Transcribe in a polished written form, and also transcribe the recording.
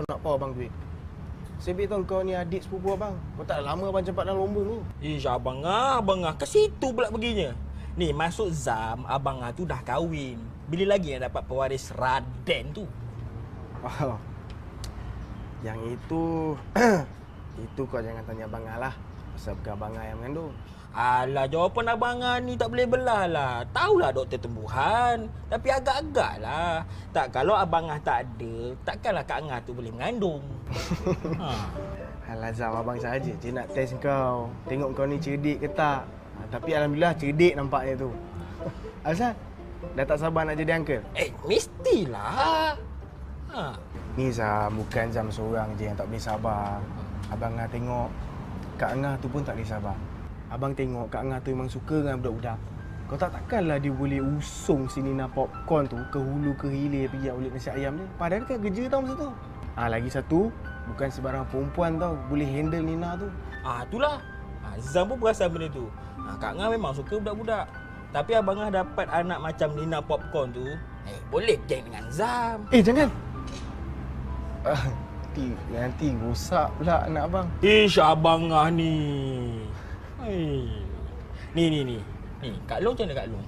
nak power abang duit. Saya beritahu kau ni adik sepupu abang. Kau tak lama abang cepat dalam lomba tu. Ish, abang ke situ pula perginya. Ni, masuk Zam, abang tu dah kahwin. Bila lagi nak dapat pewaris Raden tu? Oh. Yang itu itu kau jangan tanya abang lah. Pasal bukan abang yang mengandung. Alah, jawapan abang ni tak boleh belah lah. Tahulah doktor tumbuhan. Tapi agak-agak lah. Tak, kalau abang tak ada, takkanlah Kak Angah tu boleh mengandung. Alah Zam, abang saja je nak test kau. Tengok kau ni cerdik ke tak. Tapi Alhamdulillah cerdik nampaknya tu. Azan, dah tak sabar nak jadi uncle? Mestilah. Ni Zam, bukan Zam seorang je yang tak boleh sabar. Abang Angah tengok Kak Angah tu pun tak boleh sabar. Abang tengok Kak Angah tu memang suka dengan budak-budak. Kau takkanlah dia boleh usung si Nina Popcorn tu ke hulu ke hilir pergi ulit nasi ayam dia. Padahal kan kerja tau masa tu. Lagi satu, bukan sebarang perempuan tau boleh handle Nina tu. Itulah. Zam pun perasan benda tu. Kak Angah memang suka budak-budak. Tapi abang Angah dapat anak macam Nina Popcorn tu, boleh geng dengan Zam. Jangan. Nanti rosak pula anak abang. Ish, abang Angah ni. Ni, Kak Long macam mana Kak Long?